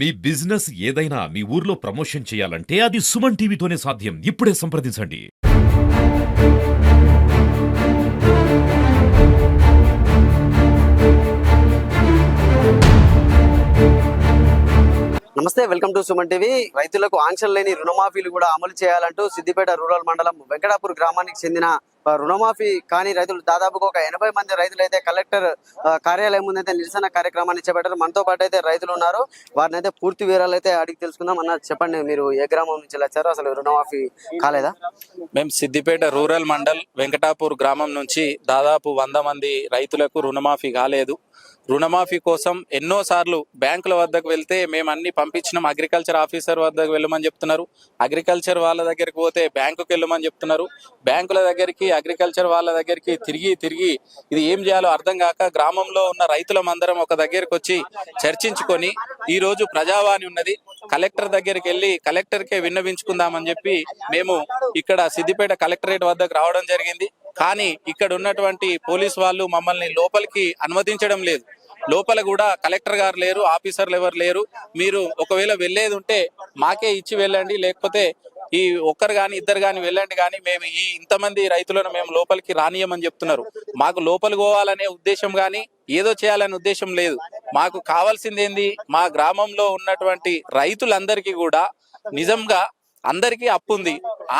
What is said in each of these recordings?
మీ business ఏదైనా మీ ఊర్లో promotion చేయాలంటే అది సుమన్ టీవీతోనే సాధ్యం. ఇప్పుడే సంప్రదించండి. నమస్తే, వెల్కమ్ టు సుమన్ టీవీ. రైతులకు ఆంక్షలు లేని రుణమాఫీలు కూడా అమలు చేయాలంటూ సిద్దిపేట రూరల్ మండలం వెంకటాపూర్ గ్రామానికి చెందిన రుణమాఫీ కాని రైతులు దాదాపుగా ఒక 80 మంది రైతులు అయితే కలెక్టర్ కార్యాలయం ముందైతే నిరసన కార్యక్రమాన్ని చేపట్టారు. మనతో పాటు అయితే రైతులు ఉన్నారు. వారిని అయితే పూర్తి వివరాలు అయితే అడిగి తెలుసుకుందాం. అన్న, చెప్పండి, మీరు ఏ గ్రామం నుంచి వచ్చారు? అసలు రుణమాఫీ కాలేదా? మేము సిద్దిపేట రూరల్ మండల్ వెంకటాపూర్ గ్రామం నుంచి దాదాపు 100 మంది రైతులకు రుణమాఫీ కాలేదు. రుణమాఫీ కోసం ఎన్నోసార్లు బ్యాంకుల వద్దకు వెళ్తే మేము అన్ని పంపించినాం. అగ్రికల్చర్ ఆఫీసర్ వద్దకు వెళ్ళమని చెప్తున్నారు. అగ్రికల్చర్ వాళ్ళ దగ్గరికి పోతే బ్యాంకుకి వెళ్ళమని చెప్తున్నారు. బ్యాంకుల దగ్గరికి, అగ్రికల్చర్ వాళ్ళ దగ్గరికి తిరిగి ఇది ఏం చేయాలో అర్థం కాక గ్రామంలో ఉన్న రైతులమందరం ఒక దగ్గరికి వచ్చి చర్చించుకొని ఈ రోజు ప్రజావాణి ఉన్నది, కలెక్టర్ దగ్గరికి వెళ్ళి కలెక్టర్కే విన్నవించుకుందామని చెప్పి మేము ఇక్కడ సిద్దిపేట కలెక్టరేట్ వద్దకు రావడం జరిగింది. కానీ ఇక్కడ ఉన్నటువంటి పోలీస్ వాళ్ళు మమ్మల్ని లోపలికి అనుమతించడం లేదు. లోపల కూడా కలెక్టర్ గారు లేరు, ఆఫీసర్లు ఎవరు లేరు. మీరు ఒకవేళ వెళ్ళేది ఉంటే మాకే ఇచ్చి వెళ్ళండి, లేకపోతే ఈ ఒక్కరు కానీ ఇద్దరు కానీ వెళ్ళండి, కానీ మేము ఈ ఇంతమంది రైతులను మేము లోపలికి రానియమని చెప్తున్నారు. మాకు లోపలికి పోవాలనే ఉద్దేశం కానీ ఏదో చేయాలనే ఉద్దేశం లేదు. మాకు కావాల్సింది ఏంది, మా గ్రామంలో ఉన్నటువంటి రైతులందరికీ కూడా నిజంగా అందరికీ అప్పు ఉంది,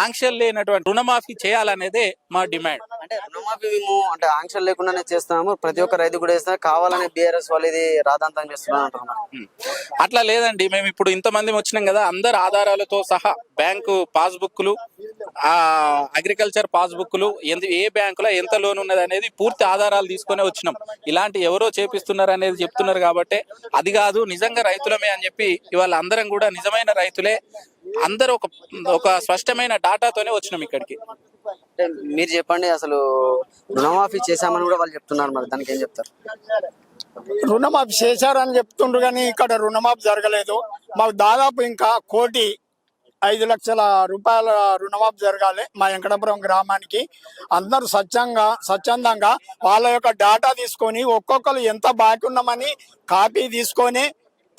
ఆంక్షలు లేనటువంటి రుణమాఫీ చేయాలనేదే మా డిమాండ్. అంటే రుణమాఫీ మేము అంటే ఆంక్షలు లేకుండానే చేస్తున్నాము, ప్రతి ఒక్క రైతు కూడా చేస్తున్నారు, కావాలనే బీఆర్ఎస్ వాళ్ళు ఇది రాద్ధాంతం చేస్తున్నారు అంటున్నారు. అట్లా లేదండి. మేము ఇప్పుడు ఇంతమంది వచ్చినాం కదా, అందరు ఆధారాలతో సహా బ్యాంకు పాస్బుక్లు, అగ్రికల్చర్ పాస్బుక్లు, ఏ బ్యాంకులో ఎంత లోన్ ఉన్నది అనేది పూర్తి ఆధారాలు తీసుకునే వచ్చినాం. ఇలాంటి ఎవరో చేపిస్తున్నారు అనేది చెప్తున్నారు కాబట్టి అది కాదు, నిజంగా రైతులమే అని చెప్పి ఇవాళ అందరం కూడా నిజమైన రైతులే అందరూ ఒక స్పష్టమైన డాటాతోనే వచ్చినాం ఇక్కడికి. మీరు చెప్పండి, అసలు రుణమాఫీ చేశామని కూడా వాళ్ళు చెప్తున్నారు, మరి దానికి ఏం చెప్తారు? రుణమాఫీ చేశారని చెప్తుండ్రు కానీ ఇక్కడ రుణమాఫీ జరగలేదు. మాకు దాదాపు ఇంకా 1,05,00,000 రూపాయల రుణమాఫీ జరగాలి మా వెంకటాపురం గ్రామానికి. అందరూ స్వచ్ఛందంగా వాళ్ళ యొక్క డాటా తీసుకొని ఒక్కొక్కరు ఎంత బాకీ ఉన్నామని కాపీ తీసుకొని,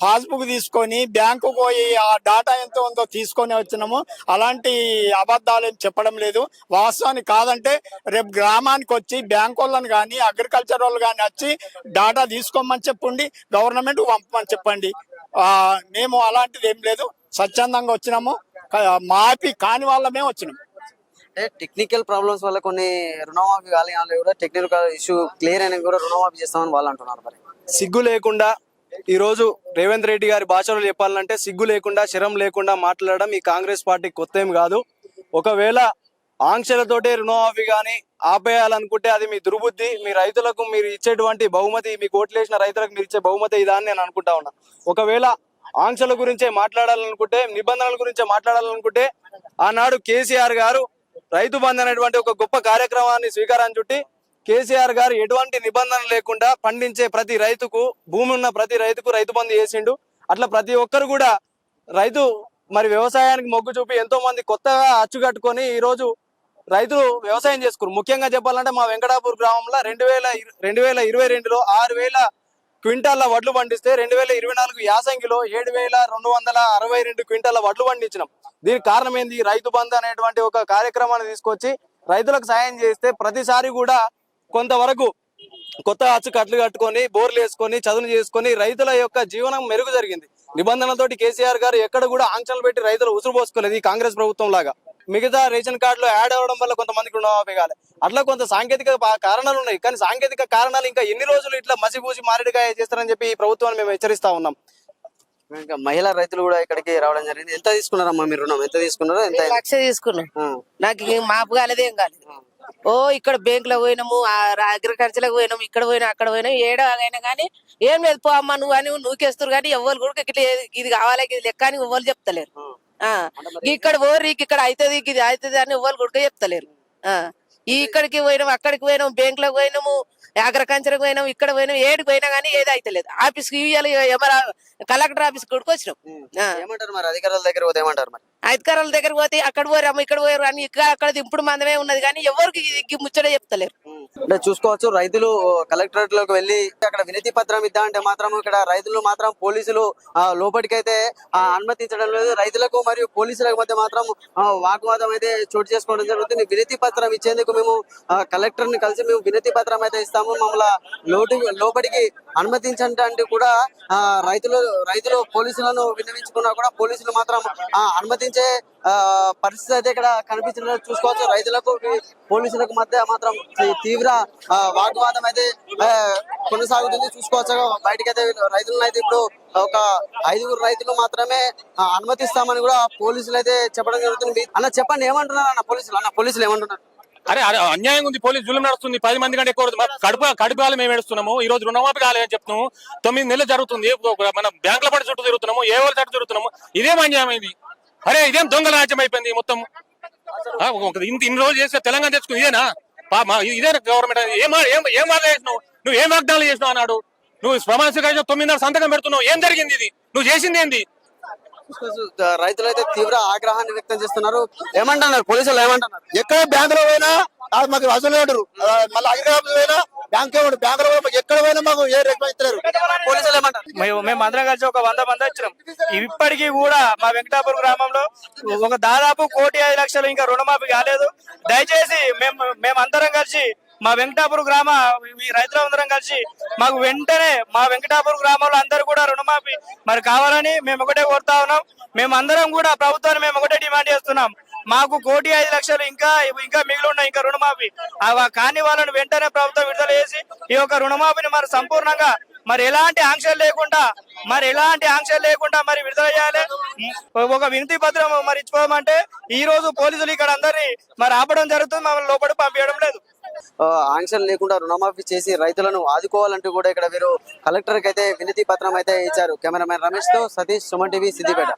పాస్బుక్ తీసుకొని బ్యాంకు పోయి ఆ డాటా ఎంత ఉందో తీసుకొని వచ్చినాము. అలాంటి అబద్ధాలు ఏం చెప్పడం లేదు. వాస్తవానికి కాదంటే రేపు గ్రామానికి వచ్చి బ్యాంకు వాళ్ళని కానీ అగ్రికల్చర్ వాళ్ళు కానీ వచ్చి డాటా తీసుకోమని చెప్పండి, గవర్నమెంట్ పంపమని చెప్పండి. మేము అలాంటిది ఏం లేదు, స్వచ్ఛందంగా వచ్చినాము. మాఫీ కాని వాళ్ళమే వచ్చినాము. అంటే టెక్నికల్ ప్రాబ్లమ్స్ వల్ల కొన్ని రుణమాఫీ కాలి కూడా టెక్నికల్ ఇష్యూ క్లియర్ అయినా కూడా రుణమాఫీ చేస్తామని వాళ్ళు అంటున్నారు. మరి సిగ్గు లేకుండా ఈ రోజు రేవంత్ రెడ్డి గారి భాషలో చెప్పాలంటే సిగ్గు లేకుండా, శరం లేకుండా మాట్లాడడం ఈ కాంగ్రెస్ పార్టీ కొత్త ఏం కాదు. ఒకవేళ ఆంక్షలతోటే రుణమాఫీ కానీ ఆపేయాలనుకుంటే అది మీ దుర్బుద్ధి. మీ రైతులకు మీరు ఇచ్చేటువంటి బహుమతి, మీకు ఓట్లేసిన రైతులకు మీరు ఇచ్చే బహుమతి ఇదా అని నేను అనుకుంటా ఉన్నా. ఒకవేళ ఆంక్షల గురించే మాట్లాడాలనుకుంటే, నిబంధనల గురించే మాట్లాడాలనుకుంటే ఆనాడు కేసీఆర్ గారు రైతు బంధు అనేటువంటి ఒక గొప్ప కార్యక్రమాన్ని స్వీకారం చుట్టి కేసీఆర్ గారు ఎటువంటి నిబంధన లేకుండా పండించే ప్రతి రైతుకు, భూమి ఉన్న ప్రతి రైతుకు రైతు బంధు చేసిండు. అట్లా ప్రతి ఒక్కరు కూడా రైతు మరి వ్యవసాయానికి మొగ్గు చూపి ఎంతో మంది కొత్తగా అచ్చుకట్టుకొని ఈ రోజు రైతులు వ్యవసాయం చేసుకున్నారు. ముఖ్యంగా చెప్పాలంటే మా వెంకటాపూర్ గ్రామంలో 2022లో 6,000 క్వింటాల వడ్లు పండిస్తే 2024 యాసంగిలో 7,262 క్వింటాల వడ్లు పండించినాం. దీనికి కారణం ఏంది? రైతు బంధు అనేటువంటి ఒక కార్యక్రమాన్ని తీసుకొచ్చి రైతులకు సాయం చేస్తే ప్రతిసారి కూడా కొంతవరకు కొత్త కట్లు కట్టుకొని, బోర్లు వేసుకొని, చదును చేసుకొని రైతుల యొక్క జీవనం మెరుగు జరిగింది. నిబంధనలతోటి కేసీఆర్ గారు ఎక్కడ కూడా ఆంక్షలు పెట్టి రైతులు ఉసురు పోసుకోలేదు ఈ కాంగ్రెస్ ప్రభుత్వం లాగా. మిగతా రేషన్ కార్డులో యాడ్ అవ్వడం వల్ల కొంతమందికి రుణమాఫీ కాలే. అట్లా కొంత సాంకేతిక కారణాలు ఉన్నాయి. కానీ సాంకేతిక కారణాలు ఇంకా ఎన్ని రోజులు ఇట్లా మసిపూసి మారేడుకాయ చేస్తారని చెప్పి ఈ ప్రభుత్వాన్ని మేము హెచ్చరిస్తా ఉన్నాం. ఇంకా మహిళా రైతులు కూడా ఇక్కడికి రావడం జరిగింది. ఎంత తీసుకున్నారమ్మా మీరు రుణం? ఎంత తీసుకున్నారో? ఎంత? 1,00,000 తీసుకున్నాం. నాకు మాపు కాలేదు, ఏం కాలేదు. ఇక్కడ బ్యాంక్ లో పోయినాము, అగ్రికల్చర్ లో పోయినాము, ఇక్కడ పోయినా అక్కడ పోయినా, ఏడైనా కానీ ఏం లేదు, పో అమ్మ నువ్వు అని నూకేస్తారు. కానీ ఎవరు కూడా ఇట్లా ఇది కావాలి, ఇది లెక్క అని ఎవరు చెప్తలేరు. ఇక్కడ పోరు, ఇక్కడ అవుతుంది, ఇది అవుతుంది అని ఎవరు కూడా చెప్తలేరు. ఇక్కడికి పోయినాము, అక్కడికి పోయినాము, బ్యాంక్ లో పోయినాము, అగ్రికల్చర్ పోయినాము, ఇక్కడ పోయినాము, ఏడికి పోయినా కానీ ఏది అవుతలేదు. ఆఫీస్కి ఇవ్వాలి, కలెక్టర్ ఆఫీస్ కూడా వచ్చినాం. ఏమంటారు మరి అధికారుల దగ్గర పోతే? ఏమంటారు మరి అధికారుల దగ్గర పోతే అక్కడ పోయాము, ఇక్కడ పోయారు అని అక్కడ ఇప్పుడు మందమే ఉన్నది, కానీ ఎవరికి ముచ్చట చెప్తలేరు. అంటే చూసుకోవచ్చు రైతులు కలెక్టరేట్ లోకి వెళ్ళి అక్కడ వినతి పత్రం ఇద్దా అంటే మాత్రం ఇక్కడ రైతులు మాత్రం పోలీసులు లోపలికైతే అనుమతించడం లేదు. రైతులకు మరియు పోలీసులకు మధ్య మాత్రం వాగ్వాదం అయితే చోటు చేసుకోవడం జరుగుతుంది. వినతి పత్రం ఇచ్చేందుకు మేము కలెక్టర్ ని కలిసి మేము వినతి పత్రం అయితే ఇస్తాము, మమ్మల్ని లోపలికి అనుమతించడానికి కూడా రైతులు పోలీసులను విన్నవించుకున్నా కూడా పోలీసులు మాత్రం అనుమతించే పరిస్థితి అయితే ఇక్కడ కనిపించడం చూసుకోవచ్చు. రైతులకు పోలీసులకు మధ్య మాత్రం తీవ్ర వాగ్వాదం అయితే కొనసాగుతుంది చూసుకోవచ్చు. బయటకైతే రైతులను అయితే ఇప్పుడు ఒక 5 రైతులు మాత్రమే అనుమతిస్తామని కూడా పోలీసులు అయితే చెప్పడం జరుగుతుంది. అన్న చెప్పండి, ఏమంటున్నారు అన్న పోలీసులు ఏమంటున్నారు? అరే అన్యాయం ఉంది, పోలీసు జులుం నడుస్తుంది. 10 మంది కంటే ఎక్కువ కడుపాలు మేము ఏడుస్తున్నాము. ఈ రోజు రుణమాఫీ కాలేదని చెప్తున్నాము. 9 నెలలు జరుగుతుంది, మన బ్యాంకుల పడి చుట్టూ తిరుగుతున్నాము, ఏ వాళ్ళ చుట్టూ తిరుగుతున్నాము. ఇదేం అన్యాయం ఇది? అరే ఇదేం దొంగల రాజ్యం అయిపోయింది మొత్తం. ఇన్ని రోజులు చేస్తే తెలంగాణ తెచ్చుకుని ఇదేనా గవర్నమెంట్? ఏం వాగ్దానం చేసినావు నువ్వు? ఏం వాగ్దానాలు చేసినావు అన్నాడు. నువ్వు ప్రమాణ స్వీకారం 9 సంతకం పెడుతున్నావు. ఏం జరిగింది? ఇది నువ్వు చేసింది ఏంది? రైతులు అయితే తీవ్ర ఆగ్రహాన్ని వ్యక్తం చేస్తున్నారు. ఏమంటున్నారు పోలీసులు? ఏమంటున్నారు? ఎక్కడ బ్యాంకులో పోయినా మాకు అసలు లేడు, మళ్ళీ హైదరాబాద్ పోయినా బ్యాంకే ఉండు, బ్యాంకులో పోయినా ఎక్కడ పోయినా మాకు ఏ రేపు ఇస్తారు. పోలీసులు ఏమంటారు? మేము అందరం కలిసి ఒక 100 మంది వచ్చినాం. ఇప్పటికీ కూడా మా వెంకటాపూర్ గ్రామంలో ఒక దాదాపు 1,05,00,000 ఇంకా రుణమాఫీ కాలేదు. దయచేసి మేమందరం కలిసి మా వెంకటాపూర్ గ్రామ ఈ రైతులందరం కలిసి మాకు వెంటనే మా వెంకటాపూర్ గ్రామంలో అందరూ కూడా రుణమాఫీ మరి కావాలని మేము ఒకటే కోరుతా ఉన్నాం. మేమందరం కూడా ప్రభుత్వాన్ని మేము ఒకటే డిమాండ్ చేస్తున్నాం. మాకు 1,05,00,000 ఇంకా మిగిలి ఉన్నాయి ఇంకా రుణమాఫీ కానీ వాళ్ళని వెంటనే ప్రభుత్వం విడుదల చేసి ఈ యొక్క రుణమాఫీని మరి సంపూర్ణంగా మరి ఎలాంటి ఆంక్షలు లేకుండా మరి విడుదల చేయాలి. ఒక వినతి పత్రం మరి ఇచ్చుకోమంటే ఈ రోజు పోలీసులు ఇక్కడ అందరినీ మరి ఆపడం జరుగుతుంది, మమ్మల్ని లోపలి పంపించడం లేదు. ఆంక్షలు లేకుండా రుణమాఫీ చేసి రైతులను ఆదుకోవాలంటూ కూడా ఇక్కడ వీరు కలెక్టర్ కి అయితే వినతి పత్రం అయితే ఇచ్చారు. కెమెరామెన్ రమేష్ తో సతీష్, సుమన్ టీవీ, సిద్దిపేట.